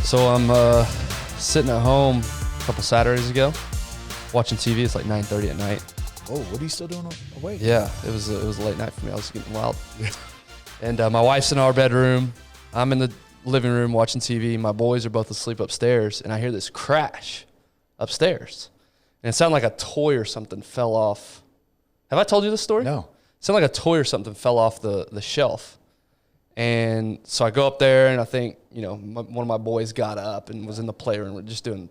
So I'm sitting at home a couple Saturdays ago, watching TV. It's like 9:30 at night. Oh, what are you still doing awake? Yeah, it was a late night for me. I was getting wild. And my wife's in our bedroom. I'm in the living room watching TV. My boys are both asleep upstairs, and I hear this crash upstairs. And it sounded like a toy or something fell off. Have I told you this story? No. It sounded like a toy or something fell off the shelf. And so I go up there, and I think, one of my boys got up and was in the playroom just doing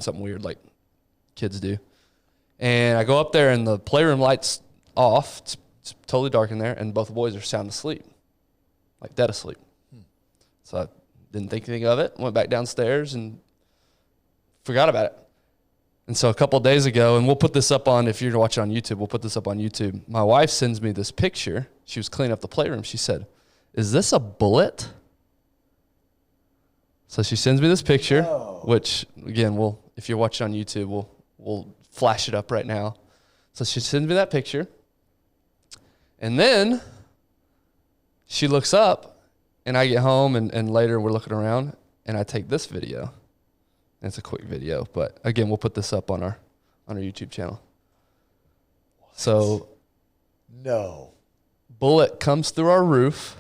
something weird like kids do. And I go up there, and the playroom light's off. It's totally dark in there, and both the boys are sound asleep, like dead asleep. So I didn't think anything of it, went back downstairs and forgot about it. And so a couple of days ago, and we'll put this up on, if you're watching on YouTube, we'll put this up on YouTube. My wife sends me this picture. She was cleaning up the playroom. She said, "Is this a bullet?" So she sends me this picture, which, again, if you're watching on YouTube, we'll flash it up right now. So she sends me that picture. And then she looks up, and I get home, and later we're looking around, and I take this video. And it's a quick video, but again, we'll put this up on our YouTube channel. What? So, no. Bullet comes through our roof,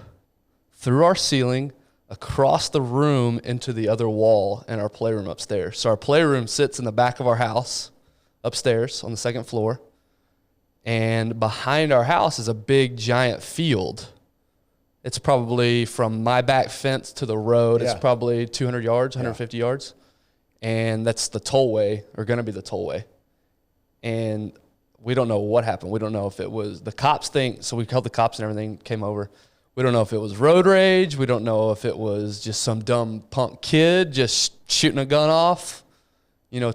through our ceiling, across the room into the other wall in our playroom upstairs. So our playroom sits in the back of our house upstairs on the second floor. And behind our house is a big, giant field. It's probably from my back fence to the road. Yeah. It's probably 200 yards, 150 yards. And that's the tollway, or going to be the tollway. And we don't know what happened. We don't know if it was the cops so we called the cops and everything came over. We don't know if it was road rage. We don't know if it was just some dumb punk kid just shooting a gun off,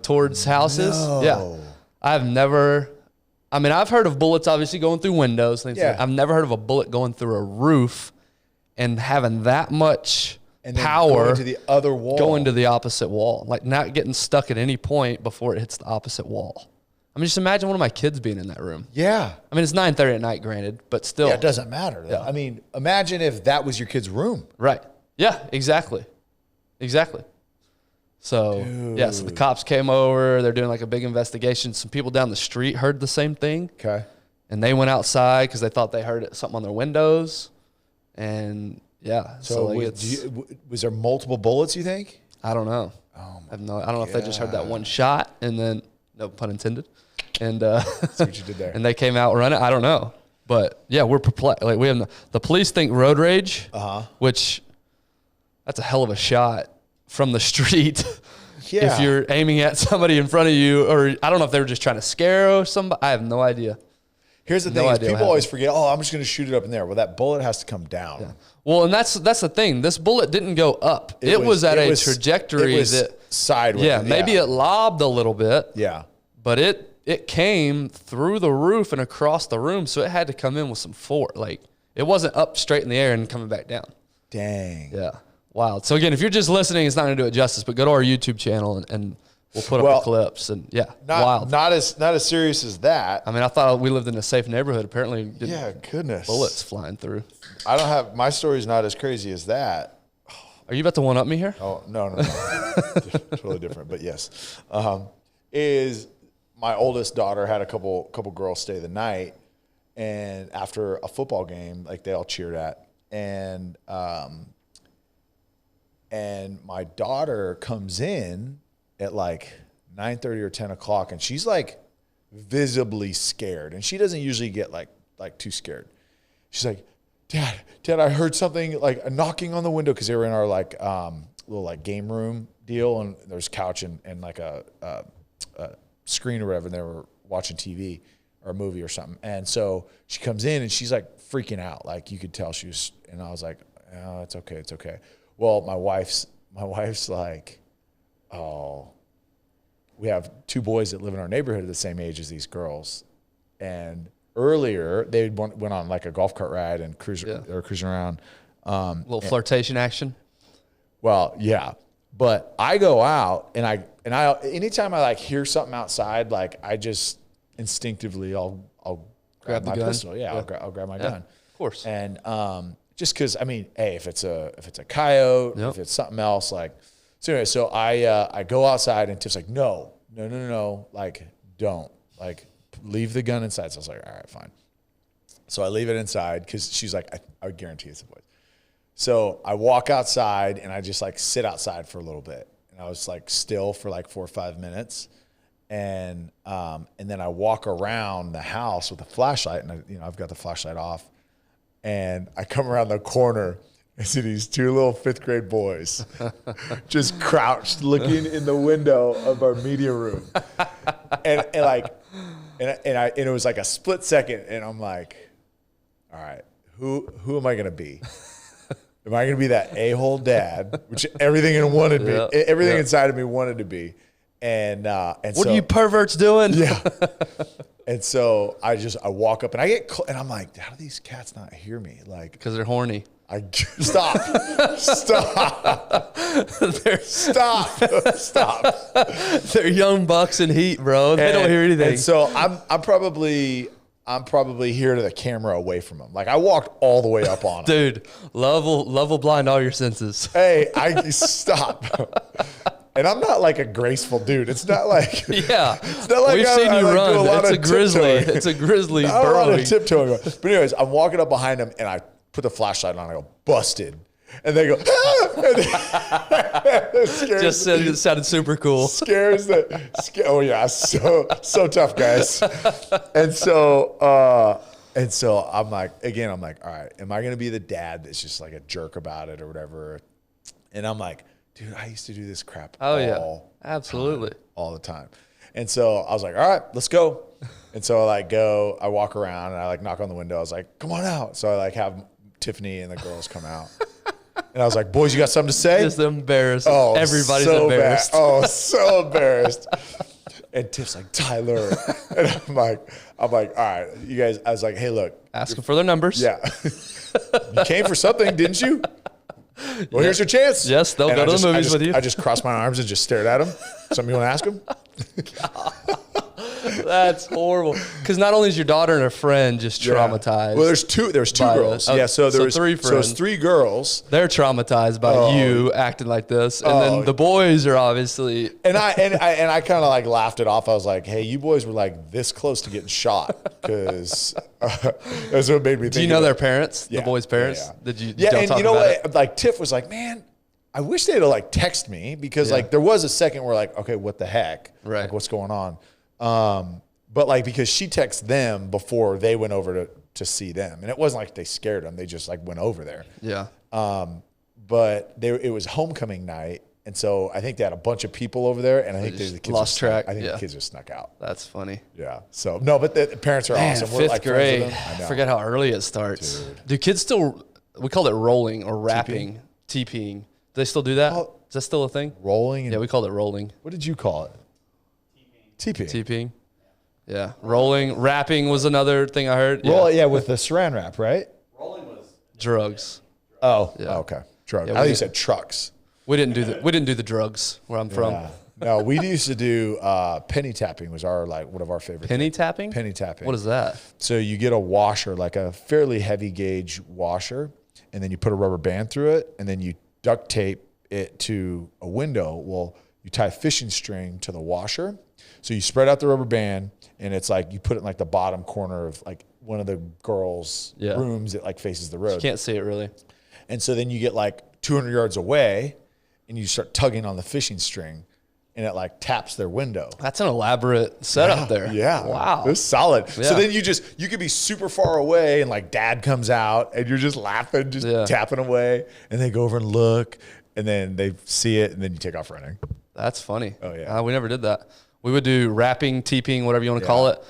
towards houses. No. Yeah. I've heard of bullets obviously going through windows. Things like that. I've never heard of a bullet going through a roof and having that much power going to the other wall. Going to the opposite wall. Like not getting stuck at any point before it hits the opposite wall. Just imagine one of my kids being in that room. Yeah. It's 9:30 at night, granted, but still. Yeah, it doesn't matter, though. Yeah. Imagine if that was your kid's room. Right. Yeah, exactly. So, so the cops came over. They're doing like a big investigation. Some people down the street heard the same thing. Okay. And they went outside because they thought they heard something on their windows. And, yeah. So was there multiple bullets, you think? I don't know. Oh, I don't know if they just heard that one shot and then, no pun intended. And see what you did there. And they came out running. I don't know. But, yeah, we're perplexed. Like, the police think road rage, which that's a hell of a shot from the street. Yeah. If you're aiming at somebody in front of you, or I don't know if they were just trying to scare somebody. I have no idea. Here's the thing: people always forget. Oh, I'm just going to shoot it up in there. Well, that bullet has to come down. Yeah. Well, and that's the thing. This bullet didn't go up. It was at a trajectory that sideways. Yeah, maybe it lobbed a little bit. Yeah, but it came through the roof and across the room, so it had to come in with some force. Like it wasn't up straight in the air and coming back down. Dang. Yeah. Wild. So again, if you're just listening, it's not going to do it justice, but go to our YouTube channel and we'll put up the clips. And wild. Not as serious as that. I thought we lived in a safe neighborhood. Apparently, goodness, bullets flying through. My story's not as crazy as that. Are you about to one up me here? Oh, no. Totally different, but yes. Is my oldest daughter had a couple girls stay the night, and after a football game, like they all cheered at, and my daughter comes in at like 9:30 or 10 o'clock, and she's like visibly scared, and she doesn't usually get like too scared. She's like, Dad, I heard something like a knocking on the window, because they were in our like little like game room deal, and there's a couch and like a screen or whatever, and they were watching TV or a movie or something. And so she comes in and she's like freaking out, like you could tell she was. And I was like, oh, it's okay. Well, my wife's like, oh, we have two boys that live in our neighborhood the same age as these girls, and earlier they went on like a golf cart ride and they were cruising around. Little flirtation action. Well, yeah, but I go out and I anytime I like hear something outside, like I just instinctively I'll grab my pistol. Yeah, I'll grab my gun. Of course. And just because, I mean, hey, if it's a coyote, Yep. if it's something else, like, so anyway, so I go outside and Tiff's like, no, like, don't, like, leave the gun inside. So I was like, all right, fine. So I leave it inside because she's like, I guarantee it's the boys. So I walk outside and I just like sit outside for a little bit. And I was like still for like 4 or 5 minutes. And then I walk around the house with a flashlight, and I've got the flashlight off. And I come around the corner and see these 2 little 5th grade boys just crouched looking in the window of our media room. And it was like a split second, and I'm like, all right, who am I gonna be? Am I gonna be that a-hole dad, which everything inside of me wanted to be? And what are you perverts doing? Yeah. And so I walk up and I get and I'm like, how do these cats not hear me? Like, Because they're horny. Stop. They're young bucks in heat, bro. They don't hear anything. And so I'm probably here to the camera away from them. Like, I walked all the way up on them. Dude, love will blind all your senses. Hey, stop. And I'm not like a graceful dude. It's not like It's not like we've seen you run. It's a grizzly. Tiptoeing. It's a grizzly Not a lot burrowing. of tiptoeing. But anyways, I'm walking up behind them and I put the flashlight on. I go, busted. And they go, ah! And It sounded super cool. Oh yeah, so tough, guys. And so I'm like, all right, am I gonna be the dad that's just like a jerk about it or whatever? And I'm like, dude, I used to do this crap Absolutely. all the time. And so I was like, all right, let's go. And so I walk around and I like knock on the window. I was like, come on out. So I like have Tiffany and the girls come out. And I was like, boys, you got something to say? Just embarrassed. Oh, Everybody's so embarrassed. Bad. Oh, so embarrassed. And Tiff's like, Tyler. And I'm like, all right, you guys. I was like, hey, look. Ask them for their numbers. Yeah. You came for something, didn't you? Well, here's your chance. Yes, they'll go to the movies with you. I just crossed my arms and just stared at him. Something you want to ask him? That's horrible. Because not only is your daughter and her friend just traumatized. Well, there's two girls. So there was 3 friends. So it's 3 girls. They're traumatized by you acting like this, and then the boys are obviously. And I kind of like laughed it off. I was like, "Hey, you boys were like this close to getting shot," because that's what made me think. Do you know their parents? Yeah, the boys' parents? Yeah. Did you? Yeah, don't and talk you know about what? it? Like Tiff was like, "Man, I wish they'd have like text me because like there was a second where like, okay, what the heck? Right. Like, what's going on?" But like because she texted them before they went over to see them, and it wasn't like they scared them; they just like went over there. Yeah. But it was homecoming night, and so I think they had a bunch of people over there, and I think the kids lost track. I think the kids just snuck out. That's funny. Yeah. So no, but the parents are awesome. We're 5th like grade. friends with them. I know. Forget how early it starts. Dude. Do kids still? We called it rolling or rapping, TPing. Do they still do that? Oh. Is that still a thing? Rolling. And, Yeah, we called it rolling. what did you call it? TPing. TPing. Yeah, rolling. Rapping was another thing I heard. Yeah. Roll, yeah, with the saran wrap, right? Drugs. Oh, Yeah. okay. Drugs. Yeah, I thought we you did- said trucks. We didn't do the drugs where I'm from. Yeah. No, we used to do penny tapping. Was one of our favorite. Penny tapping? Penny tapping. What is that? So you get a washer, like a fairly heavy gauge washer, and then you put a rubber band through it, and then you duct tape it to a window. Well, you tie fishing string to the washer. So you spread out the rubber band, and it's like you put it in like the bottom corner of like one of the girls' rooms that like faces the road. You can't see it really. And so then you get like 200 yards away, and you start tugging on the fishing string, and it like taps their window. That's an elaborate setup there. Yeah. Wow. It's solid. Yeah. So then you could be super far away, and like dad comes out, and you're just laughing, just tapping away, and they go over and look, and then they see it, and then you take off running. That's funny. Oh, yeah. We never did that. We would do rapping, TPing, whatever you want to call it.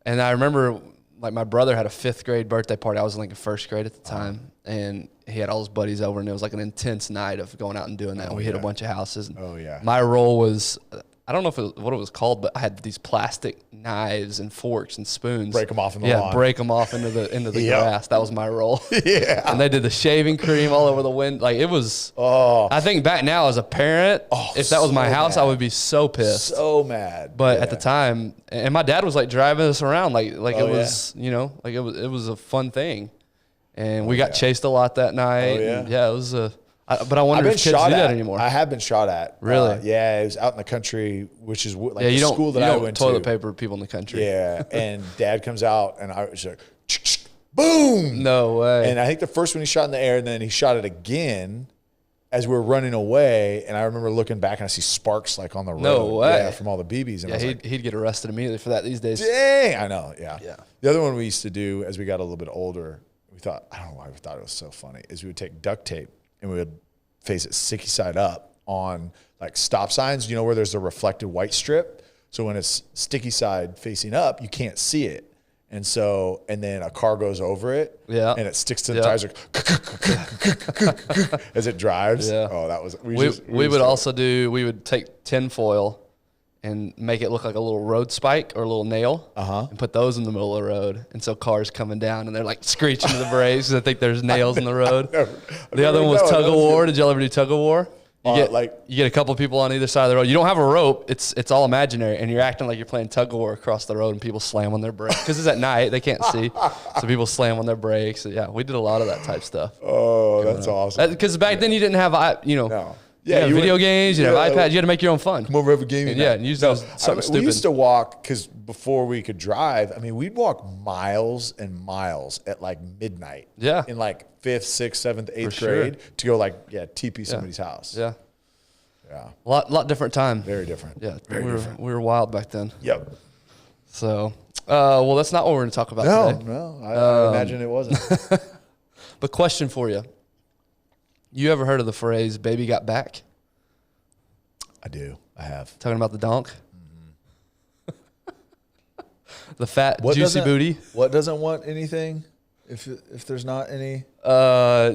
And I remember like my brother had a 5th grade birthday party. I was in like in 1st grade at the time. And he had all his buddies over, and it was like an intense night of going out and doing that. And we hit a bunch of houses. And my role was, I don't know what it was called, but I had these plastic knives and forks and spoons. Break them off in the lawn. Break them off into the grass. That was my role. Yeah. And they did the shaving cream all over the wind. Like it was. Oh. I think back now as a parent, if that was my house, I would be so pissed. So mad. But at the time, and my dad was like driving us around, like it was, like it was a fun thing. and we got chased a lot that night. Oh, yeah? And yeah, it was but I wonder if kids do that anymore. I have been shot at. Really? Yeah, it was out in the country, which is like you the don't, school that you I don't went toilet to. paper people in the country. Yeah, and Dad comes out, and I was like, boom! No way. And I think the first one he shot in the air, and then he shot it again as we were running away. And I remember looking back, and I see sparks like on the road. No way. Yeah, from all the BBs. And yeah, I was like, he'd get arrested immediately for that these days. dang! I know. Yeah. Yeah. The other one we used to do as we got a little bit older, we thought, I don't know why we thought it was so funny, is we would take duct tape and we would face it sticky side up on like stop signs, you know, where there's a reflected white strip. So when it's sticky side facing up, you can't see it. And so, and then a car goes over it, Yeah. and it sticks to the tires like, as it drives. Yeah. Oh, that was We would take tin foil and make it look like a little road spike or a little nail, and put those in the middle of the road. And so cars coming down and they're like screeching to the brakes because I think there's nails in the road. The other one was tug of war. Did y'all ever do tug of war? You get a couple people on either side of the road. You don't have a rope. It's all imaginary, and you're acting like you're playing tug of war across the road, and people slam on their brakes because it's at night. They can't see, so people slam on their brakes. Yeah, we did a lot of that type stuff. Oh, that's awesome. Because back then you didn't have, No. Yeah, video games, you have iPads, you had to make your own fun. Come over, have a game. And use those something stupid. We used to walk, because before we could drive, I mean, we'd walk miles and miles at like midnight. Yeah. In like 5th, 6th, 7th, 8th sure. grade to go like, TP somebody's house. Yeah. Yeah. Lot different time. Very different. Yeah. Very different. We were wild back then. Yep. So, well, that's not what we're going to talk about today. No, I imagine it wasn't. But question for you. You ever heard of the phrase, baby got back? I do. I have. Talking about the donk? The fat, What juicy doesn't- booty? What doesn't want anything if there's not any? Refer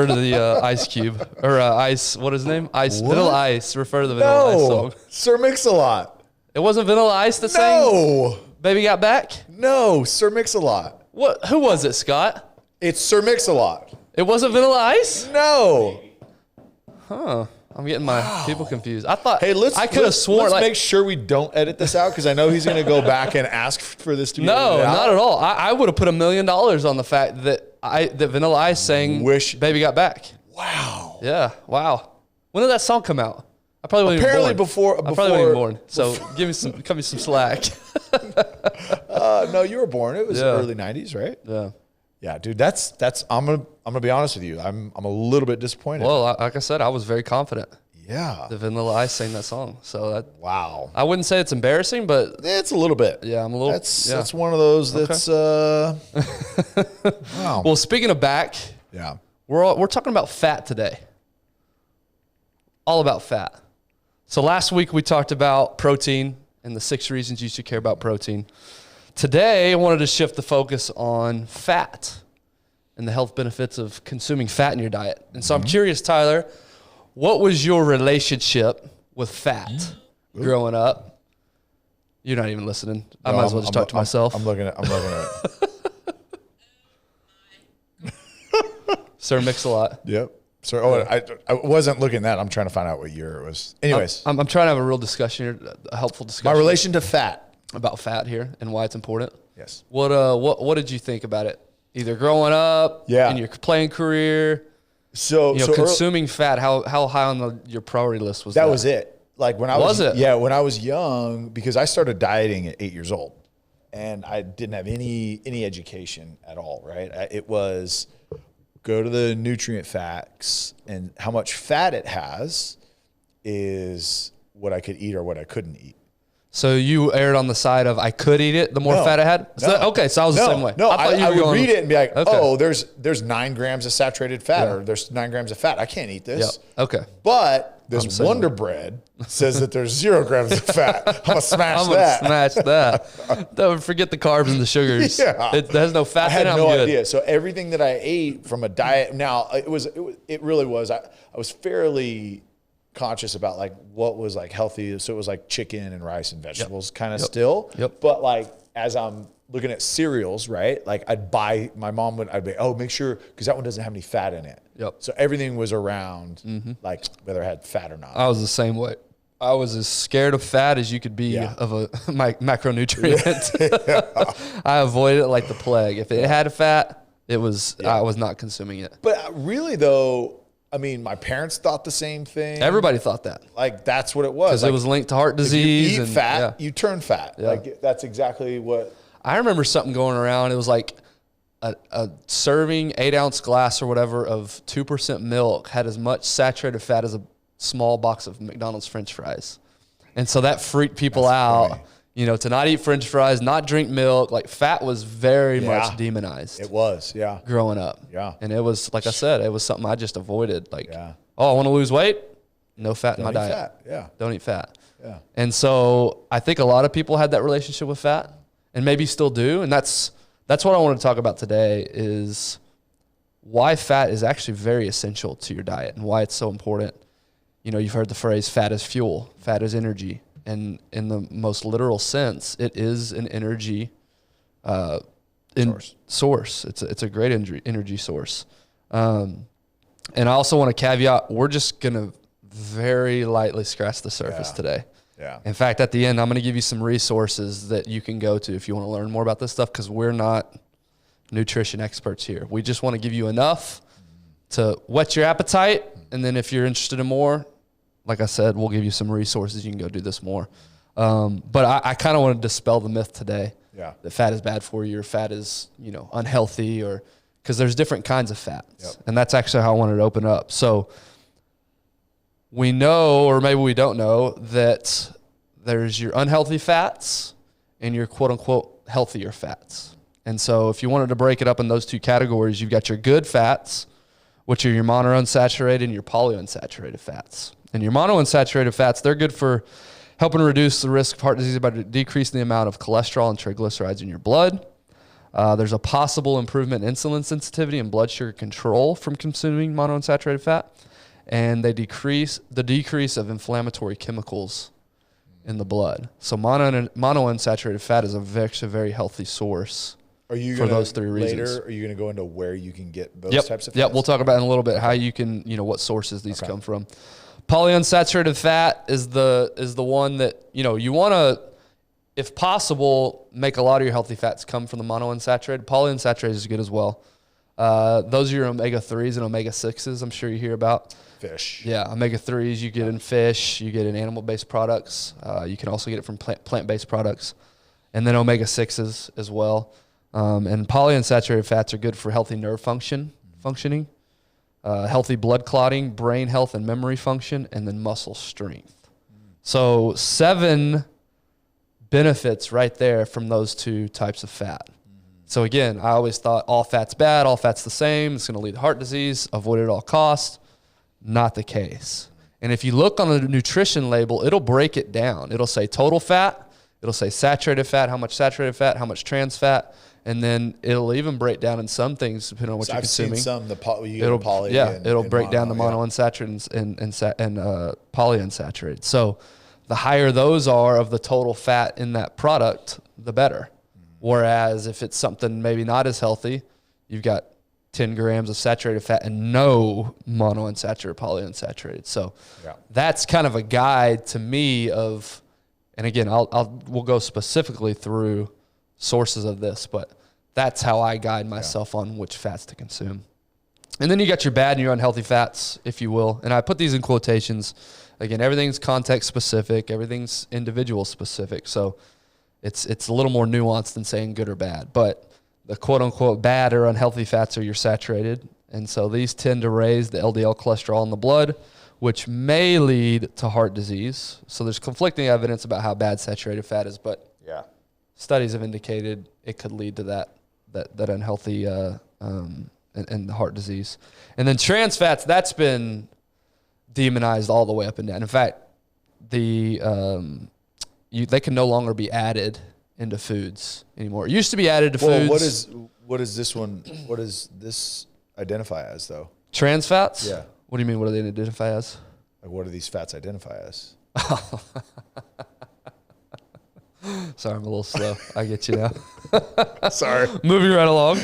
to the Ice Cube. Or Ice, what is his name? Vanilla Ice. Refer to the Vanilla Ice song. Sir Mix-a-Lot. It wasn't Vanilla Ice that sang No. Baby Got Back? No, Sir Mix-a-Lot. What? Who was it, Scott? It's Sir Mix-a-Lot. It wasn't Vanilla Ice? No. I'm getting my people confused. I thought I could have let's sworn make sure we don't edit this out, because I know he's going to go back and ask for this to be no, edited out. not at all. I would have put $1 million on the fact that Vanilla Ice sang "Baby Got Back." Wow. Yeah, wow. When did that song come out? I probably wasn't Apparently even born. before- I probably wasn't even born. So cut me some slack. No, you were born. It was Yeah. early 90s, right? Yeah. Yeah, dude. That's. I'm gonna be honest with you. I'm a little bit disappointed. Well, like I said, I was very confident yeah. that Vanilla Ice sang that song. So Wow. I wouldn't say it's embarrassing, but It's a little bit. yeah, I'm a little. That's one of those. That's. Wow. Well, speaking of back, Yeah. we're talking about fat today. All about fat. So last week we talked about protein and the 6 reasons you should care about protein. Today I wanted to shift the focus on fat and the health benefits of consuming fat in your diet. And so I'm curious, Tyler, what was your relationship with fat growing up? You're not even listening. I might as well just talk to myself. I'm looking at it. Sir Mix-a-Lot. Yep. Sorry. Oh, I wasn't looking at that. I'm trying to find out what year it was. Anyways, I'm trying to have a real discussion here, a helpful discussion. my relation to fat. About fat here and why it's important. Yes. What did you think about it? Either growing up, in your playing career, So consuming fat. How high on your priority list was that? That was it. Like when I was when I was young, because I started dieting at 8 years old, and I didn't have any education at all. Right? It was go to the nutrient facts, and how much fat it has is what I could eat or what I couldn't eat. So you erred on the side of I could eat it the more fat I had? Okay, so I was the same way. No, I would read it and be like, okay. oh, there's 9 grams of saturated fat, or there's 9 grams of fat. I can't eat this. Yep. Okay. But this Wonder Bread says that there's 0 grams of fat. I'm going to smash that. Smash that. Don't forget the carbs and the sugars. Yeah. It has no fat in it. I had no good. idea. So everything that I ate from a diet, now it really was, I was fairly conscious about like what was like healthy. So it was like chicken and rice and vegetables kind of still. Yep. But like as I'm looking at cereals, right? Like I'd be, oh, make sure, because that one doesn't have any fat in it. Yep. So everything was around like whether it had fat or not. I was the same way. I was as scared of fat as you could be of a macronutrient. I avoided it like the plague. If it had a fat, I was not consuming it. But really, though, I mean, my parents thought the same thing. Everybody thought that. Like, that's what it was. Because like, it was linked to heart disease. If you eat fat, yeah. you turn fat. Yeah. Like, that's exactly what. I remember something going around. It was like a serving 8-ounce glass or whatever of 2% milk had as much saturated fat as a small box of McDonald's French fries. And so that freaked people out, funny. you know, to not eat French fries, not drink milk. Like, fat was very much demonized. It was, yeah. Growing up. Yeah. And it was, like I said, it was something I just avoided. Like, yeah. oh, I want to lose weight? No fat in my Don't eat diet. fat. Yeah. Don't eat fat. Yeah. And so I think a lot of people had that relationship with fat and maybe still do. And that's what I want to talk about today is why fat is actually very essential to your diet and why it's so important. You know, you've heard the phrase fat is fuel, fat is energy. And in the most literal sense, it is an energy source. It's a great energy source. And I also want to caveat, we're just going to very lightly scratch the surface today. Yeah. In fact, at the end, I'm going to give you some resources that you can go to if you want to learn more about this stuff, because we're not nutrition experts here. We just want to give you enough to whet your appetite. And then if you're interested in more, like I said, we'll give you some resources. You can go do this more. But I kind of want to dispel the myth today that fat is bad for you or fat is, you know, unhealthy, or because there's different kinds of fats. Yep. And that's actually how I wanted to open up. So we know, or maybe we don't know, that there's your unhealthy fats and your quote unquote healthier fats. And so if you wanted to break it up in those two categories, you've got your good fats, which are your monounsaturated and your polyunsaturated fats. And your monounsaturated fats, they're good for helping reduce the risk of heart disease by decreasing the amount of cholesterol and triglycerides in your blood. There's a possible improvement in insulin sensitivity and blood sugar control from consuming monounsaturated fat. And they decrease of inflammatory chemicals in the blood. So monounsaturated fat is a very healthy source for those three reasons. Later, are you going to go into where you can get those types of fats? Yep, we'll talk about in a little bit how you can, you know, what sources these come from. Polyunsaturated fat is the one that, you know, you want to, if possible, make a lot of your healthy fats come from the monounsaturated. Polyunsaturated is good as well. Those are your omega-3s and omega-6s I'm sure you hear about. Fish. Yeah, omega-3s you get in fish, you get in animal-based products. You can also get it from plant-based products. And then omega-6s as well. And polyunsaturated fats are good for healthy nerve functioning, healthy blood clotting, brain health and memory function, and then muscle strength. So 7 benefits right there from those two types of fat. So again, I always thought all fat's bad, all fat's the same, it's going to lead to heart disease, avoid it at all costs. Not the case. And if you look on the nutrition label, it'll break it down. It'll say total fat, it'll say saturated fat, how much saturated fat, how much trans fat, and then it'll even break down in some things depending on what you're consuming. I've seen some, It'll break down the monounsaturated and polyunsaturated. So the higher those are of the total fat in that product, the better. Whereas if it's something maybe not as healthy, you've got 10 grams of saturated fat and no monounsaturated, polyunsaturated. So that's kind of a guide to me of, and again, we'll go specifically through sources of this, but that's how I guide myself on which fats to consume. And then you got your bad and your unhealthy fats, if you will. And I put these in quotations. Again, everything's context specific, everything's individual specific. So it's a little more nuanced than saying good or bad, but the quote unquote bad or unhealthy fats are your saturated. And so these tend to raise the LDL cholesterol in the blood, which may lead to heart disease. So there's conflicting evidence about how bad saturated fat is, but studies have indicated it could lead to that unhealthy and the heart disease. And then trans fats, that's been demonized all the way up and down. In fact, they can no longer be added into foods anymore. It used to be added to foods. What is this one? What does this identify as though? Trans fats? Yeah. What do you mean? What do they identify as? Like, what do these fats identify as? Sorry, I'm a little slow. I get you now. Sorry. Moving right along.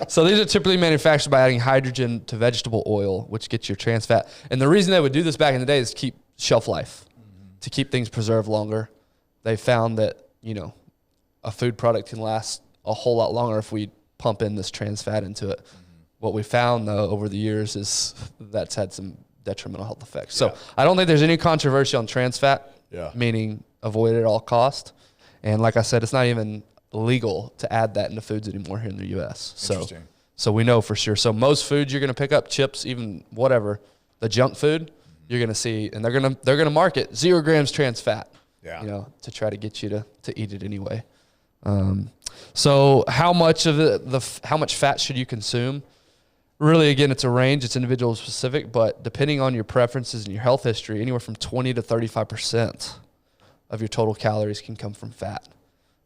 So these are typically manufactured by adding hydrogen to vegetable oil, which gets your trans fat. And the reason they would do this back in the day is to keep shelf life, to keep things preserved longer. They found that, you know, a food product can last a whole lot longer if we pump in this trans fat into it. What we found, though, over the years is that's had some detrimental health effects. So I don't think there's any controversy on trans fat, meaning avoid it at all cost. And like I said, it's not even legal to add that into foods anymore here in the U.S. So we know for sure. So most foods you're going to pick up, chips, even whatever, the junk food, you're going to see, and they're going to market 0 grams trans fat, you know, to try to get you to eat it anyway. So how much of how much fat should you consume? Really, again, it's a range. It's individual specific, but depending on your preferences and your health history, anywhere from 20 to 35% of your total calories can come from fat.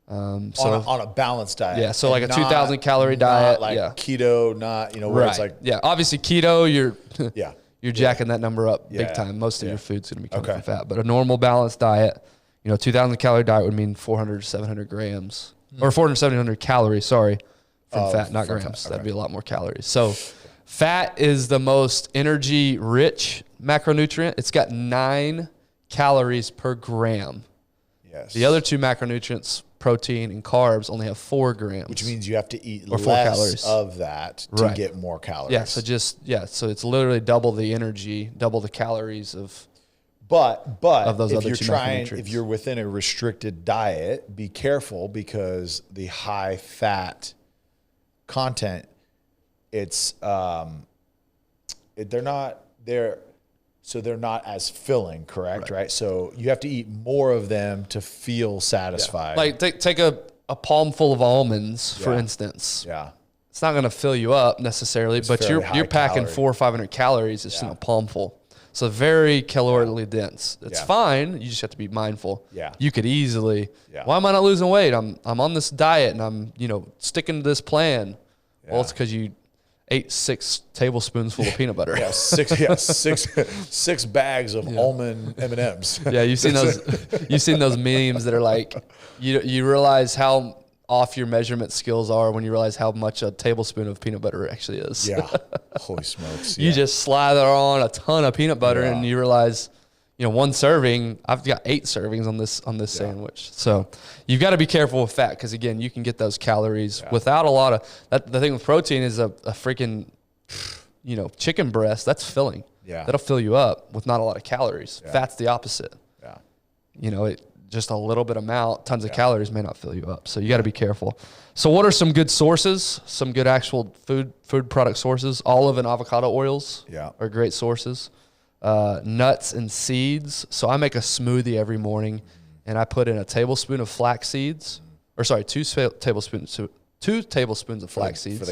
On a balanced diet. Yeah, so like a 2,000 calorie diet. Like keto, not, you know, where it's like. Yeah, obviously keto, you're jacking that number up big time. Most of your food's going to be coming from fat. But a normal balanced diet, you know, 2,000 calorie diet would mean 400 to 700 grams, or 400 to 700 calories, from fat, not grams. That'd be a lot more calories. So fat is the most energy-rich macronutrient. It's got 9 calories per gram. Yes. The other 2 macronutrients, protein and carbs, only have 4 grams. Which means you have to eat or 4 less calories of that to get more calories. Yeah, so it's literally double the energy, double the calories of those if other you're 2 if you're within a restricted diet, be careful, because the high fat content, it's they're not as filling, correct? Right. So you have to eat more of them to feel satisfied. Like take a palm full of almonds, for instance. Yeah. It's not going to fill you up necessarily, but you're packing 400 or 500 calories just in a palmful. So very calorically dense. It's fine. You just have to be mindful. Yeah. You could easily, why am I not losing weight? I'm on this diet and I'm, you know, sticking to this plan. Yeah. Well, it's because you ate 6 tablespoons full of peanut butter. Six bags of almond M&Ms. Yeah, you've seen those memes that are like, you realize how off your measurement skills are when you realize how much a tablespoon of peanut butter actually is. Yeah. Holy smokes. You just slather on a ton of peanut butter and you realize, you know, 1 serving, I've got 8 servings on this sandwich. So you've got to be careful with fat, because again, you can get those calories without a lot of that. The thing with protein is a freaking, you know, chicken breast, that's filling. Yeah. That'll fill you up with not a lot of calories. Yeah. Fat's the opposite. Yeah. You know, just a little bit amount, tons of calories may not fill you up. So you got to be careful. So what are some good sources? Some good actual food product sources. Olive and avocado oils are great sources. Nuts and seeds. So I make a smoothie every morning and I put in a tablespoon of flax seeds, or sorry, 2 tablespoons of flax seeds. For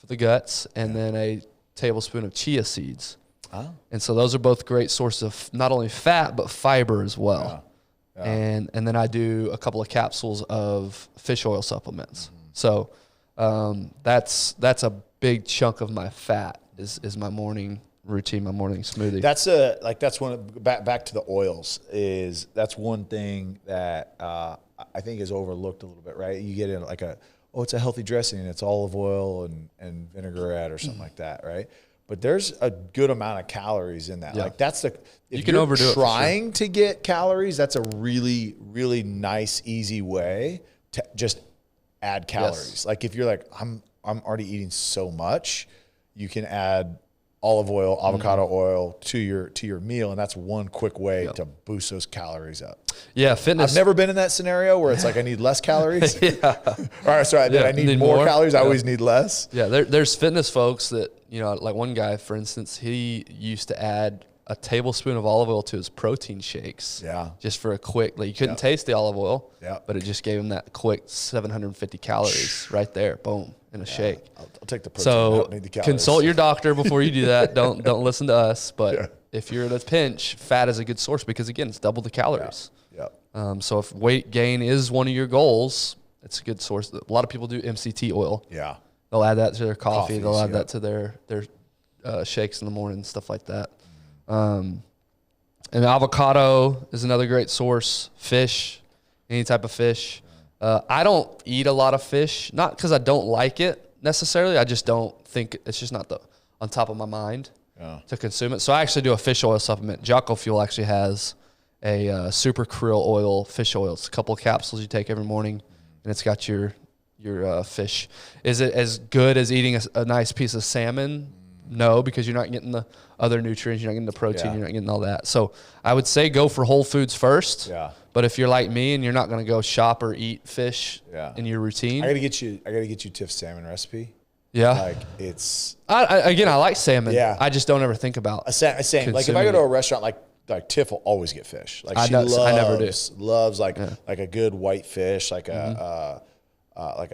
the guts. And then a tablespoon of chia seeds. Oh. And so those are both great sources of not only fat, but fiber as well. Yeah. Yeah. And then I do a couple of capsules of fish oil supplements. So that's a big chunk of my fat is my morning routine, my morning smoothie. That's one back to the oils, that's one thing that I think is overlooked a little bit, right? You get in it's a healthy dressing and it's olive oil and vinaigrette or something like that, right? But there's a good amount of calories in that. Yeah. Like if you can overdo it, trying to get calories, that's a really, really nice, easy way to just add calories. Yes. Like if you're like, I'm already eating so much, you can add olive oil, avocado oil to your meal, and that's one quick way to boost those calories up. Yeah, fitness. I've never been in that scenario where it's like I need less calories. All right, sorry, I need more calories. I always need less. Yeah, there's fitness folks that, you know, like one guy, for instance, he used to add a tablespoon of olive oil to his protein shakes. Yeah. Just for a quick, like you couldn't taste the olive oil, but it just gave him that quick 750 calories right there. Boom. In a shake. I'll take the protein. So I don't need the calories. Consult your doctor before you do that. Don't listen to us. But if you're in a pinch, fat is a good source because again, it's double the calories. Yeah. So if weight gain is one of your goals, it's a good source. A lot of people do MCT oil. Yeah. They'll add that to their coffee. They'll add that to their shakes in the morning, stuff like that. And avocado is another great source. Fish, any type of fish. I don't eat a lot of fish, not because I don't like it necessarily. I just don't think it's just not on top of my mind to consume it. So I actually do a fish oil supplement. Jocko Fuel actually has a super krill oil fish oil. It's a couple of capsules you take every morning, and it's got your your fish. Is it as good as eating a nice piece of salmon? No, because you're not getting the other nutrients, you're not getting the protein, you're not getting all that. So I would say go for whole foods first. Yeah. But if you're like me and you're not going to go shop or eat fish in your routine, I gotta get you Tiff's salmon recipe. Yeah. Like it's I like salmon. Yeah. I just don't ever think about same. Like if I go to a restaurant, like Tiff will always get fish. Like I never do. Loves like a good white fish, like a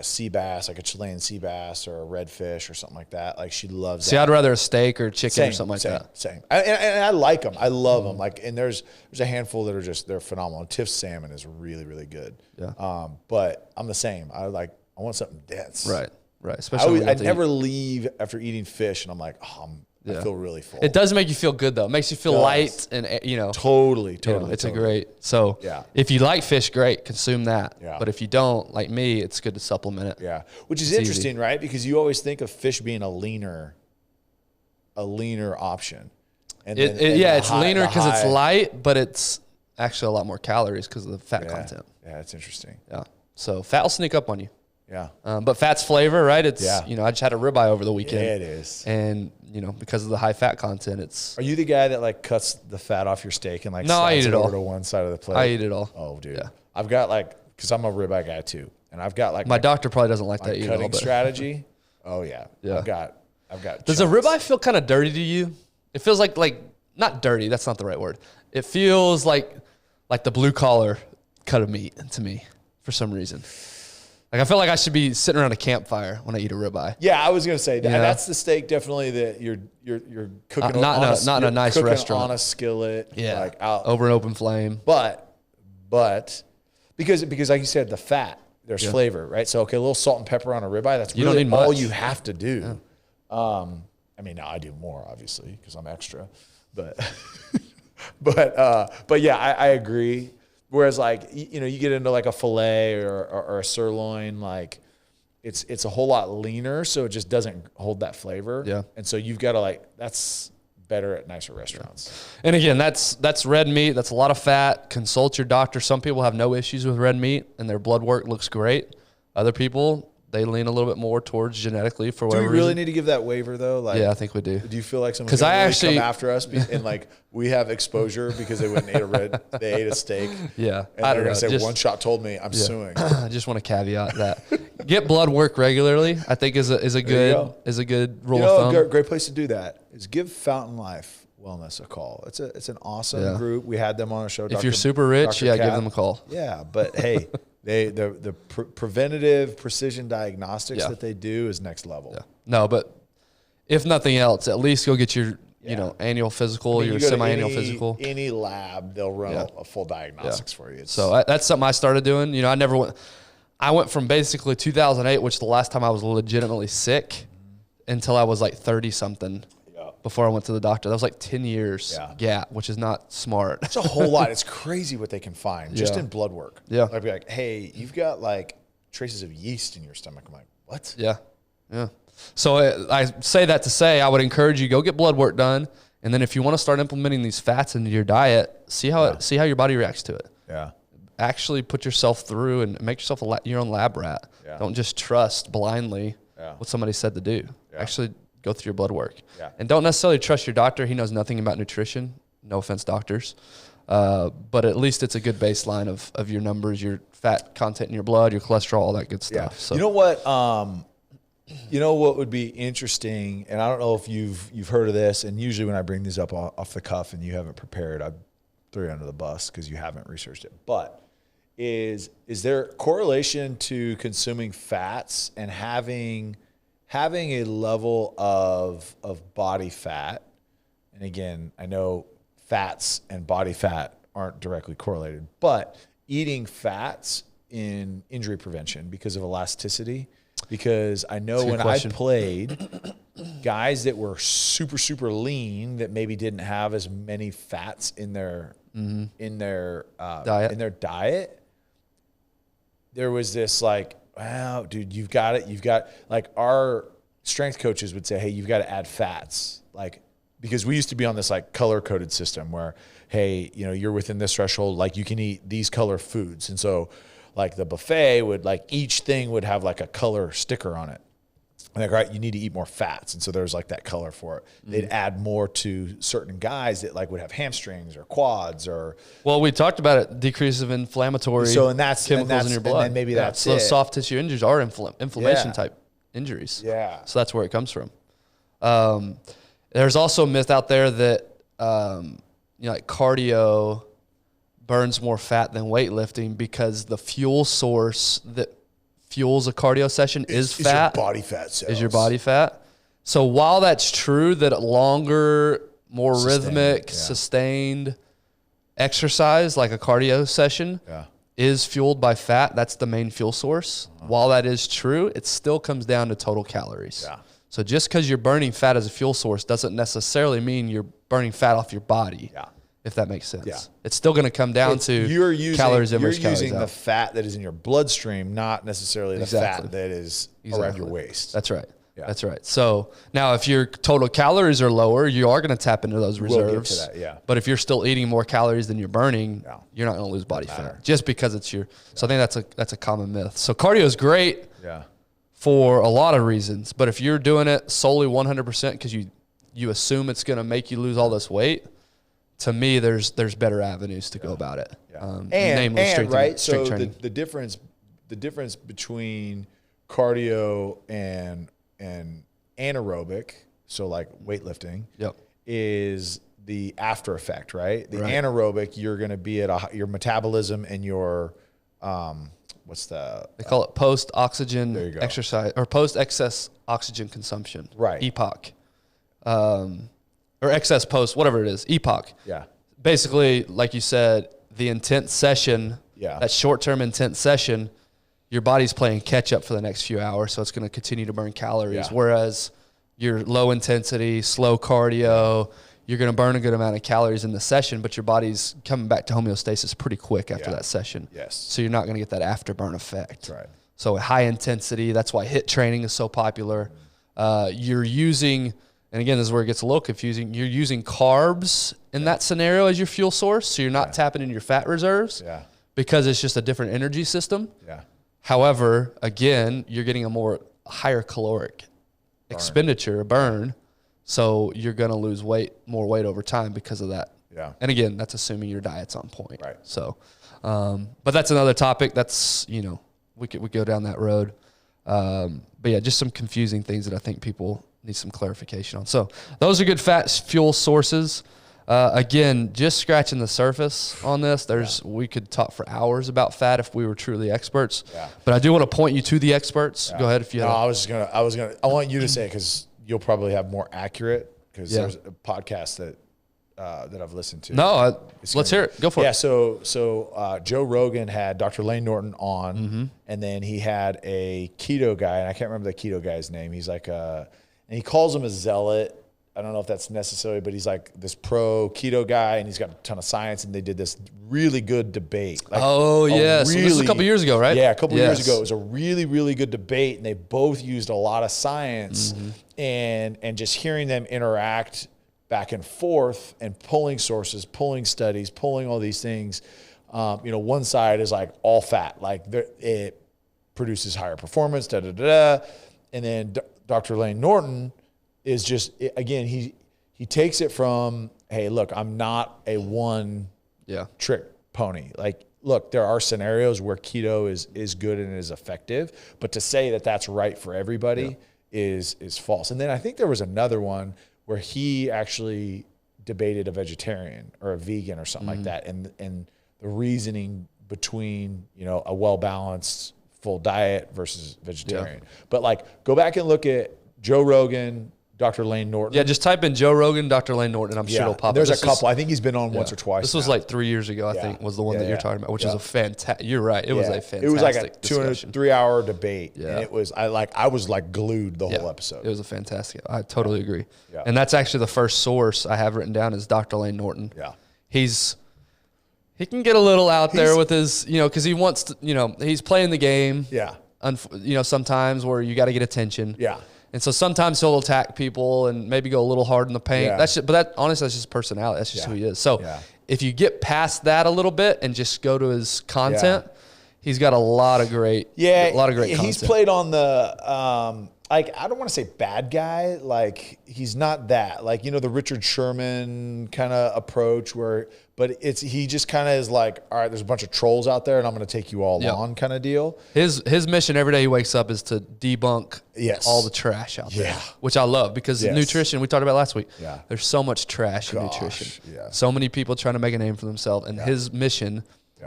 sea bass, like a Chilean sea bass or a redfish or something like that. Like she loves. See, that. I'd rather a steak or chicken or something like that. Same. And I like them. I love them. Like, and there's a handful that are they're phenomenal. Tiff's salmon is really, really good. Yeah. But I'm the same. I want something dense. Right. Especially I never leave after eating fish, and I'm like, I feel really full. It does make you feel good though. It makes you feel light and Totally. It's a great. So if you like fish, great, consume that. Yeah. But if you don't, like me, it's good to supplement it. Yeah, which is interesting, right? Because you always think of fish being a leaner option. And it's leaner because it's light, but it's actually a lot more calories because of the fat content. Yeah, that's interesting. Yeah, so fat will sneak up on you. Yeah. But fat's flavor, right? It's, I just had a ribeye over the weekend. Yeah, it is. And, because of the high fat content, it's. Are you the guy that like cuts the fat off your steak and like no, I eat it all over to one side of the plate? I eat it all. Oh, dude. Yeah. I've got because I'm a ribeye guy too. And I've got my doctor probably doesn't like that either. Cutting strategy. Oh, yeah. I've got. Does a ribeye feel kind of dirty to you? It feels like not dirty. That's not the right word. It feels like the blue collar cut of meat to me for some reason. Like I feel like I should be sitting around a campfire when I eat a ribeye. Yeah, I was gonna say that's the steak definitely that you're cooking not in a nice restaurant on a skillet. Yeah, like out over an open flame. But because like you said, the fat there's flavor, right? So a little salt and pepper on a ribeye. That's really you don't need all much. You have to do. Yeah. I mean, now I do more obviously because I'm extra, but yeah, I agree. Whereas you get into like a fillet or a sirloin, like it's a whole lot leaner, so it just doesn't hold that flavor. Yeah. And so you've got to that's better at nicer restaurants. Yeah. And again, that's red meat. That's a lot of fat. Consult your doctor. Some people have no issues with red meat and their blood work looks great. Other people, they lean a little bit more towards genetically for whatever reason. Do we really need to give that waiver though? Yeah, I think we do. Do you feel like someone's going to come after us and we have exposure because they went and they ate a steak? Yeah. And they're going to say, one shot told me I'm suing. I just want to caveat that. Get blood work regularly, I think is a good rule of thumb. A great place to do that is give Fountain Life Wellness a call. It's an awesome group. We had them on our show. If you're super rich, give them a call. Yeah, but hey, the preventative precision diagnostics that they do is next level. Yeah. No, but if nothing else, at least go get your annual physical, your semi-annual physical. Any lab, they'll run a full diagnostics for you. So that's something I started doing. I went from basically 2008, which is the last time I was legitimately sick, until I was like 30 something. Before I went to the doctor. That was like 10 years gap, which is not smart. It's a whole lot. It's crazy what they can find just in blood work. Yeah. I'd be like, hey, you've got like traces of yeast in your stomach. I'm like, what? Yeah. Yeah. So I say that to say I would encourage you, go get blood work done. And then if you want to start implementing these fats into your diet, see how your body reacts to it. Yeah. Actually put yourself through and make yourself your own lab rat. Yeah. Don't just trust blindly what somebody said to do. Yeah. Actually go through your blood work. Yeah. And don't necessarily trust your doctor. He knows nothing about nutrition. No offense, doctors. But at least it's a good baseline of your numbers, your fat content in your blood, your cholesterol, all that good stuff. So. You know what would be interesting, and I don't know if you've heard of this, and usually when I bring these up off the cuff and you haven't prepared, I throw you under the bus because you haven't researched it. But is there correlation to consuming fats and having a level of body fat? And again, I know fats and body fat aren't directly correlated, but eating fats in injury prevention because of elasticity. Because I know when I played, guys that were super, super lean that maybe didn't have as many fats in their diet, there was this like, wow, dude, you've got it. You've got, like, our strength coaches would say, hey, you've got to add fats. Like, because we used to be on this like color coded system where, hey, you're within this threshold, like you can eat these color foods. And so like the buffet would like each thing would have like a color sticker on it. And like, right, you need to eat more fats. And so there's like that color for it. They'd add more to certain guys that like would have hamstrings or quads or. Well, we talked about it, decrease of inflammatory chemicals in your blood. And then maybe that's so those soft tissue injuries are inflammation type injuries. Yeah. So that's where it comes from. There's also a myth out there that, like cardio burns more fat than weightlifting because the fuel source that fuels a cardio session is fat. Your body fat cells. Is your body fat. So while that's true that longer, more rhythmic, sustained exercise, like a cardio session, is fueled by fat, that's the main fuel source. While that is true, it still comes down to total calories. Yeah. So just because you're burning fat as a fuel source doesn't necessarily mean you're burning fat off your body. Yeah. If that makes sense. Yeah. It's still going to come down to calories in versus calories out. You're using the fat that is in your bloodstream, not necessarily the fat that is around your waist. That's right. Yeah. That's right. So now if your total calories are lower, you are going to tap into those reserves. We'll get to that, yeah. But if you're still eating more calories than you're burning, you're not going to lose body fat just because it's your. So I think that's a common myth. So cardio is great for a lot of reasons. But if you're doing it solely 100% because you assume it's going to make you lose all this weight, to me, there's better avenues to go about it. Yeah. Namely strength the difference between cardio and anaerobic, so like weightlifting, is the after effect, right? The anaerobic, you're going to be at your metabolism and your they call it post oxygen exercise or post excess oxygen consumption, right? EPOC. Or excess post, whatever it is, EPOC. Yeah. Basically, like you said, the intense session, that short-term intense session, your body's playing catch-up for the next few hours, so it's going to continue to burn calories. Yeah. Whereas your low-intensity, slow cardio, you're going to burn a good amount of calories in the session, but your body's coming back to homeostasis pretty quick after that session. Yes. So you're not going to get that afterburn effect. That's right. So high intensity, that's why HIIT training is so popular. You're using... And again, this is where it gets a little confusing. You're using carbs in that scenario as your fuel source, so you're not tapping into your fat reserves because it's just a different energy system. Yeah. However, again, you're getting a higher caloric expenditure, burn, so you're going to lose more weight over time because of that. Yeah. And again, that's assuming your diet's on point. Right. So, but that's another topic. That's, we go down that road. But yeah, just some confusing things that I think people need some clarification on. So those are good fat fuel sources. Again, just scratching the surface on this. We could talk for hours about fat if we were truly experts. Yeah. But I do want to point you to the experts. Go ahead if you have. I want you to say it because you'll probably have more accurate because there's a podcast that I've listened to. No, let's hear it. Go for it. Yeah. So Joe Rogan had Dr. Lane Norton on, and then he had a keto guy, and I can't remember the keto guy's name. He's like and he calls him a zealot. I don't know if that's necessary, but he's like this pro keto guy, and he's got a ton of science. And they did this really good debate. Like so this was a couple years ago, right? Yeah, a couple years ago. It was a really, really good debate, and they both used a lot of science, and just hearing them interact back and forth and pulling sources, pulling studies, pulling all these things. One side is like all fat, like it produces higher performance, and then Dr. Lane Norton is just, again, he takes it from, hey, look, I'm not a one trick pony. Like, look, there are scenarios where keto is good and is effective, but to say that that's right for everybody is false. And then I think there was another one where he actually debated a vegetarian or a vegan or something like that, and the reasoning between a well-balanced full diet versus vegetarian. But like, go back and look at Joe Rogan, Dr. Lane Norton. Yeah, just type in Joe Rogan, Dr. Lane Norton, and I'm sure it'll pop up. There's a couple. I think he's been on once or twice. This was like 3 years ago, I think, was the one that you're talking about, which is a fantastic. You're right. It was a fantastic. It was like a 2-3-hour debate, and it was I was glued the whole episode. It was a fantastic. I totally agree. Yeah. And that's actually the first source I have written down is Dr. Lane Norton. Yeah, he can get a little out there with his, because he wants to, he's playing the game. Yeah. Sometimes where you got to get attention. Yeah. And so sometimes he'll attack people and maybe go a little hard in the paint. Yeah. Honestly, that's just personality. That's just who he is. So if you get past that a little bit and just go to his content, he's got a lot of great content. He's played on the like, I don't want to say bad guy. Like, he's not that. Like, the Richard Sherman kind of approach but he just kind of is like, all right, there's a bunch of trolls out there and I'm going to take you all on kind of deal. His mission every day he wakes up is to debunk all the trash out there, which I love because nutrition, we talked about last week. Yeah. There's so much trash in nutrition. Yeah. So many people trying to make a name for themselves, and his mission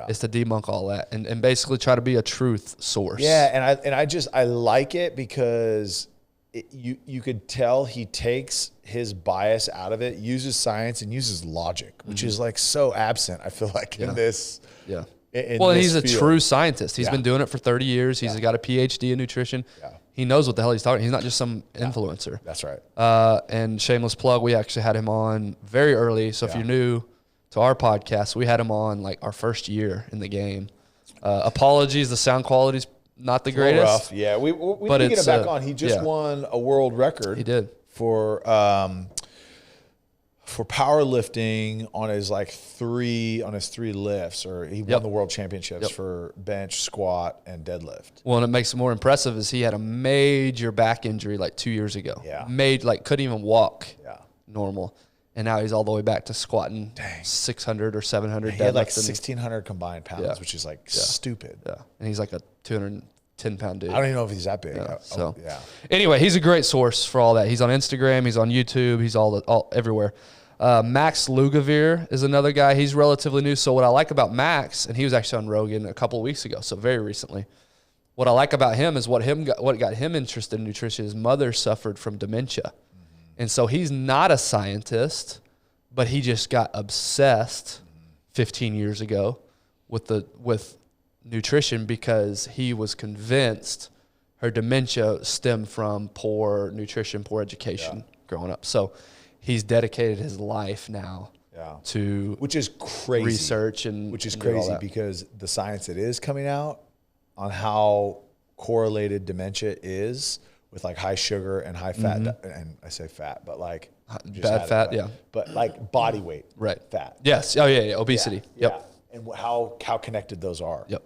is to debunk all that and basically try to be a truth source. Yeah, and I like it because you could tell he takes his bias out of it, uses science and uses logic, which is like so absent, I feel like, in this. Yeah. He's a true scientist. He's been doing it for 30 years. He's got a PhD in nutrition. Yeah. He knows what the hell he's talking. He's not just some influencer. That's right. And shameless plug, we actually had him on very early. So if you're new to our podcast, we had him on like our first year in the game. Apologies, the sound quality's not the greatest. Rough. Yeah, we need to get him back on. He just won a world record. He did for powerlifting on his three lifts, or he won the world championships for bench, squat, and deadlift. Well, and it makes it more impressive is he had a major back injury like 2 years ago. Yeah, couldn't even walk. Normal. And now he's all the way back to squatting 600 or 700. He had like 1,600 combined pounds, which is like stupid. Yeah, and he's like a 210-pound dude. I don't even know if he's that big. Anyway, he's a great source for all that. He's on Instagram. He's on YouTube. He's all everywhere. Max Lugavere is another guy. He's relatively new. So what I like about Max, and he was actually on Rogan a couple of weeks ago, so very recently. What I like about him is what got him interested in nutrition. His mother suffered from dementia. And so he's not a scientist, but he just got obsessed 15 years ago with nutrition because he was convinced her dementia stemmed from poor nutrition, poor education growing up. So he's dedicated his life now to which is crazy research crazy because the science that is coming out on how correlated dementia is with like high sugar and high fat, and I say fat, but like bad fat, but like body weight, fat. Yes, obesity, and how connected those are. Yep.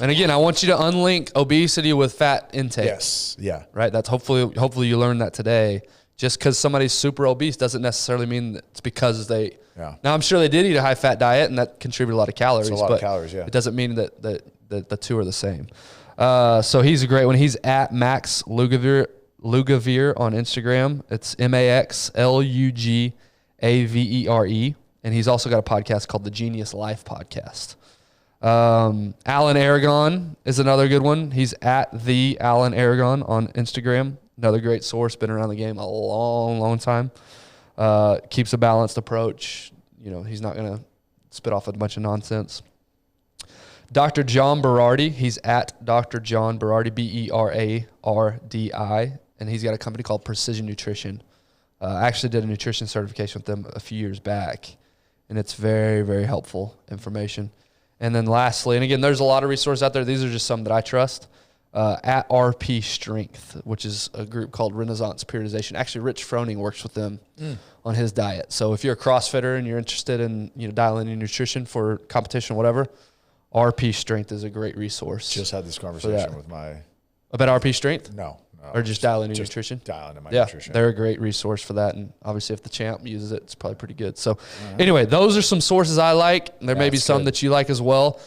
And again, I want you to unlink obesity with fat intake. Yes, right. That's hopefully you learned that today. Just because somebody's super obese doesn't necessarily mean that it's because they. Yeah. Now I'm sure they did eat a high fat diet and that contributed a lot of calories. It's a lot of calories, It doesn't mean that the two are the same. So he's a great one. He's at Max Lugavere on Instagram. It's MaxLugavere, and he's also got a podcast called the Genius Life Podcast. Alan Aragon is another good one. He's at the Alan Aragon on Instagram. Another great source. Been around the game a long, long time. Keeps a balanced approach. He's not going to spit off a bunch of nonsense. Dr. John Berardi, he's at Dr. John Berardi, Berardi, and he's got a company called Precision Nutrition. I actually did a nutrition certification with them a few years back, and it's very, very helpful information. And then lastly, and again, there's a lot of resources out there. These are just some that I trust. At RP Strength, which is a group called Renaissance Periodization. Actually, Rich Froning works with them on his diet. So if you're a CrossFitter and you're interested in dialing in nutrition for competition, whatever, RP Strength is a great resource. Just had this conversation with about RP Strength? No. Or just dialing in nutrition? Dialing in my nutrition. They're a great resource for that. And obviously if the champ uses it, it's probably pretty good. So anyway, those are some sources I like. There may be some that you like as well.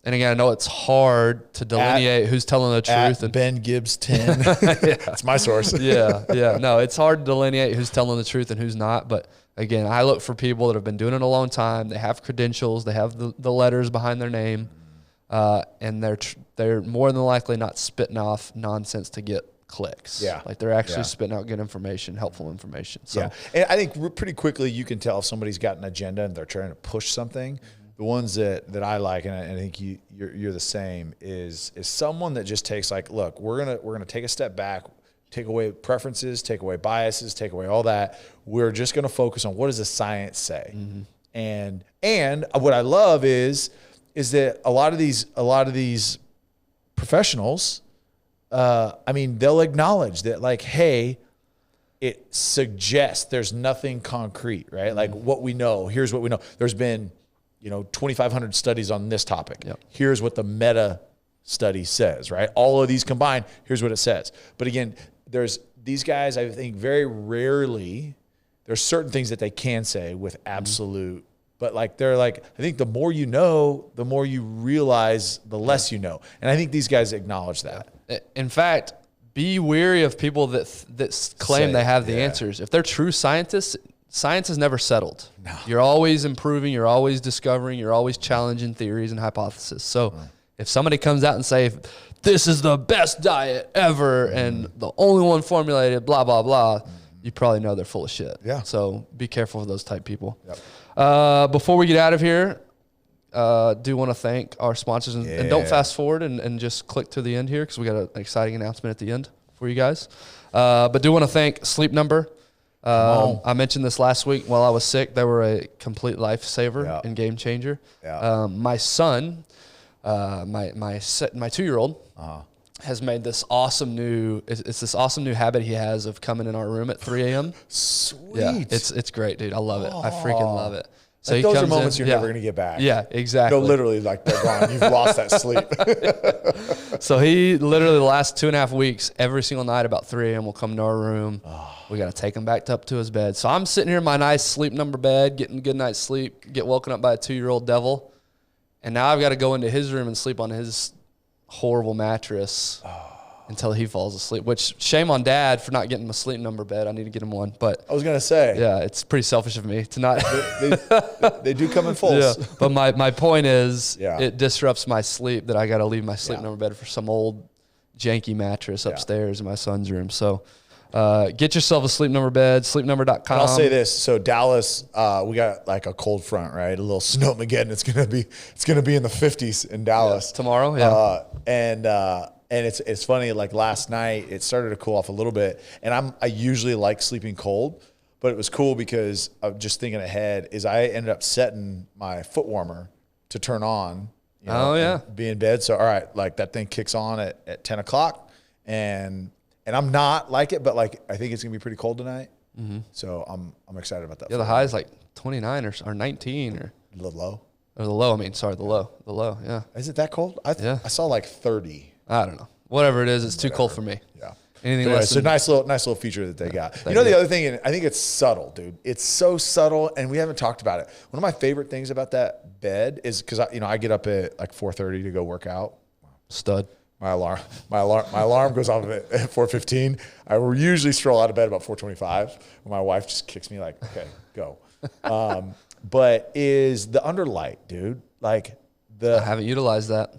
And again, I know it's hard to delineate who's telling the truth. And Ben Gibbs 10. That's my source. No, it's hard to delineate who's telling the truth and who's not. But again, I look for people that have been doing it a long time. They have credentials. They have the letters behind their name. And they're more than likely not spitting off nonsense to get clicks. Yeah. Like they're actually spitting out good information, helpful information. So and I think pretty quickly you can tell if somebody's got an agenda and they're trying to push something. The ones that I like, and I think you're the same, is someone that just takes like, look, we're gonna take a step back, take away preferences, take away biases, take away all that. We're just gonna focus on what does the science say. And what I love is that a lot of these professionals, they'll acknowledge that like, hey, it suggests there's nothing concrete, right? Like what we know. Here's what we know. There's been 2,500 studies on this topic. Yep. Here's what the meta study says, right? All of these combined, here's what it says. But again, there's these guys, I think very rarely, there's certain things that they can say with absolute, but like, they're like, I think the more you know, the more you realize the less you know. And I think these guys acknowledge that. In fact, be wary of people that claim they have the answers. If they're true scientists, science is never settled. No. You're always improving. You're always discovering. You're always challenging theories and hypotheses. So if somebody comes out and say, this is the best diet ever and the only one formulated, blah, blah, blah, you probably know they're full of shit. Yeah. So be careful of those type people. Yep. Before we get out of here, do want to thank our sponsors and don't fast forward and just click to the end here because we got an exciting announcement at the end for you guys. But do want to thank Sleep Number. I mentioned this last week while I was sick. They were a complete lifesaver and game changer. Yeah. My son, my 2-year-old, has made this awesome new. It's this awesome new habit he has of coming in our room at 3 a.m. Sweet. Yeah, it's great, dude. I love it. I freaking love it. So like those are moments you're never going to get back. Yeah, exactly. No, literally, like they're gone. You've lost that sleep. So he literally the last 2.5 weeks, every single night about 3 a.m. will come to our room. We got to take him back up to his bed. So I'm sitting here in my nice Sleep Number bed, getting a good night's sleep, get woken up by a 2-year-old devil. And now I've got to go into his room and sleep on his horrible mattress until he falls asleep, which shame on Dad for not getting him a Sleep Number bed. I need to get him one. But I was going to say. Yeah, it's pretty selfish of me to not. They do come in fulls. Yeah. But my point is it disrupts my sleep that I got to leave my Sleep Number bed for some old janky mattress upstairs in my son's room. So get yourself a Sleep Number bed, sleepnumber.com. And I'll say this. So Dallas, we got like a cold front, right? A little snowmageddon. It's going to be in the 50s in Dallas. Tomorrow, yeah. And it's funny, like last night, it started to cool off a little bit. And I usually like sleeping cold, but it was cool because of just thinking ahead is I ended up setting my foot warmer to turn on. Be in bed. So, all right, like that thing kicks on at 10 o'clock. And I'm not like it, but like I think it's going to be pretty cold tonight. Mm-hmm. So I'm excited about that. Yeah, the high is like 29 or 19 or the low. Or the low, the low, yeah. Is it that cold? I saw like 30. I don't know. Whatever it is, it's too cold for me. Yeah. Anything less. It's a nice little feature that they got. The other thing, and I think it's subtle, dude. It's so subtle, and we haven't talked about it. One of my favorite things about that bed is because I get up at like 4:30 to go work out. Stud. My alarm goes off at 4:15. I usually stroll out of bed about 4:25. My wife just kicks me like, okay, go. But is the underlight, dude? Like I haven't utilized that.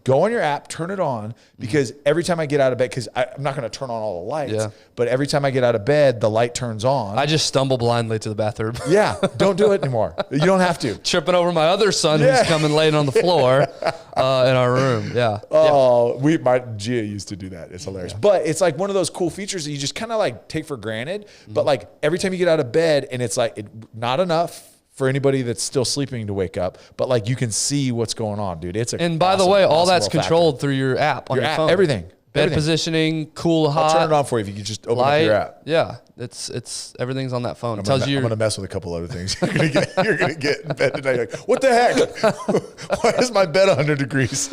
Go on your app, turn it on, because every time I get out of bed, because I'm not going to turn on all the lights, but every time I get out of bed, the light turns on. I just stumble blindly to the bathroom. Yeah, don't do it anymore. You don't have to. Tripping over my other son who's coming laying on the floor in our room. Yeah. Oh, my Gia used to do that. It's hilarious. But it's like one of those cool features that you just kind of like take for granted. But like every time you get out of bed, and it's like not enough for anybody that's still sleeping to wake up, but like you can see what's going on, dude. And by the way, all that's controlled through your app on your phone. Everything. Bed positioning, cool, hot. I'll turn it on for you if you can just open up your app. Yeah, it's everything's on that phone. I'm gonna mess with a couple other things. You're gonna get in bed tonight. You're like, what the heck? Why is my bed 100 degrees?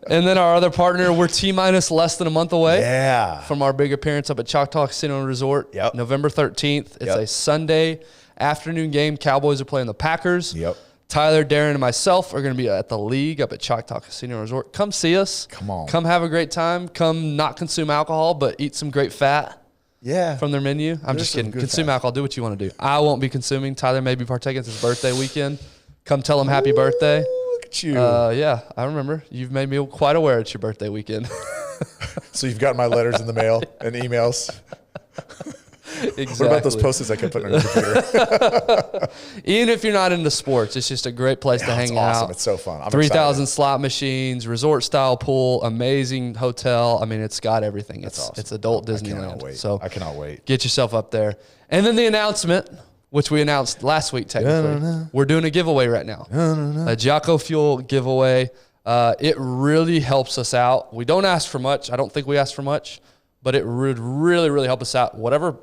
And then our other partner, we're T-minus less than a month away. Yeah. From our big appearance up at Choctaw Casino Resort. Yep. November 13th. It's a Sunday afternoon game. Cowboys are playing the Packers. Yep. Tyler, Darren, and myself are going to be at the league up at Choctaw Casino Resort. Come see us. Come on. Come have a great time. Come not consume alcohol, but eat some great fat. Yeah. From their menu. I'm just kidding. Consume alcohol. Do what you want to do. I won't be consuming. Tyler may be partaking. It's his birthday weekend. Come tell him happy birthday. Look at you. Yeah, I remember. You've made me quite aware it's your birthday weekend. So you've got my letters in the mail and emails. Exactly. What about those Post-its I kept putting on your computer? Even if you're not into sports, it's just a great place to hang out. It's awesome. It's so fun. 3,000 slot machines, resort-style pool, amazing hotel. I mean, it's got everything. It's adult Disneyland. So I cannot wait. Get yourself up there. And then the announcement, which we announced last week technically. We're doing a giveaway right now. A Jocko Fuel giveaway. It really helps us out. We don't ask for much. I don't think we ask for much, but it would really, really help us out. Whatever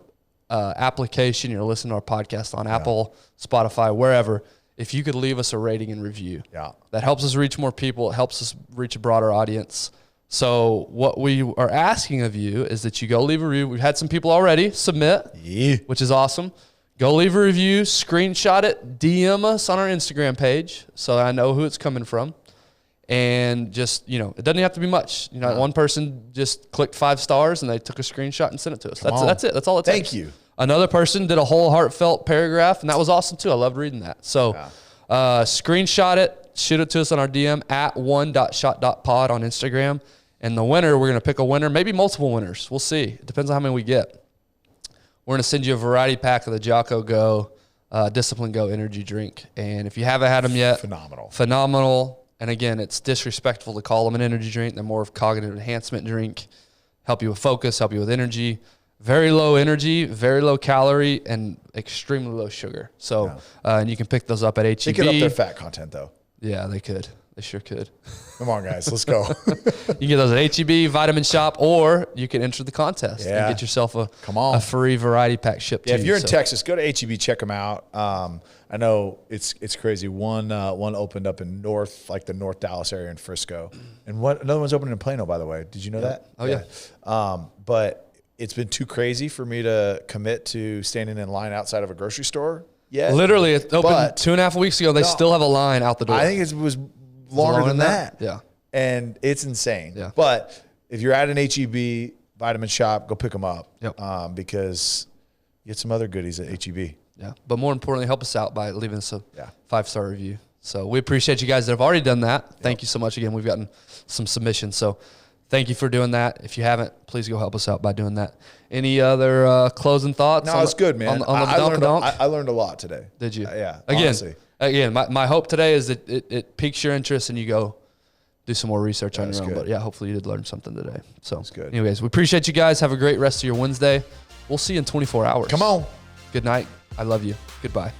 application you're listening to our podcast on, Apple, Spotify, wherever, if you could leave us a rating and review. Yeah. That helps us reach more people. It helps us reach a broader audience. So what we are asking of you is that you go leave a review. We've had some people already submit, which is awesome. Go leave a review, screenshot it, DM us on our Instagram page so I know who it's coming from. And just, it doesn't have to be much. One person just clicked 5 stars and they took a screenshot and sent it to us. That's it. That's all it takes. Thank you. Another person did a whole heartfelt paragraph, and that was awesome too. I loved reading that. So screenshot it, shoot it to us on our DM at one.shot.pod on Instagram. And the winner, we're going to pick a winner, maybe multiple winners. We'll see. It depends on how many we get. We're going to send you a variety pack of the Jocko Go, Discipline Go energy drink. And if you haven't had them yet, phenomenal. And again, it's disrespectful to call them an energy drink. They're more of a cognitive enhancement drink. Help you with focus, help you with energy. Very low energy, very low calorie, and extremely low sugar. So, and you can pick those up at HEB. They could up their fat content, though. Yeah, they could. They sure could. Come on, guys. Let's go. You can get those at HEB, Vitamin Shop, or you can enter the contest and get yourself a free variety pack shipped to you. If you're in Texas, go to HEB, check them out. I know it's crazy. One opened up in the North Dallas area in Frisco. And another one's opening in Plano, by the way. Did you know that? Oh, yeah. But it's been too crazy for me to commit to standing in line outside of a grocery store yet. Literally, it opened 2.5 weeks ago. They still have a line out the door. I think it was longer than that. Yeah. And it's insane. Yeah. But if you're at an HEB Vitamin Shop, go pick them up. Yep. Because you get some other goodies at HEB. Yeah. But more importantly, help us out by leaving us a 5-star review. So we appreciate you guys that have already done that. Thank you so much again. We've gotten some submissions. So thank you for doing that. If you haven't, please go help us out by doing that. Any other closing thoughts? No, it's good, man. I learned a lot today. Did you? Yeah. Again, my hope today is that it piques your interest and you go do some more research on your own. But hopefully you did learn something today. So that's good. Anyways, we appreciate you guys. Have a great rest of your Wednesday. We'll see you in 24 hours. Come on. Good night. I love you. Goodbye.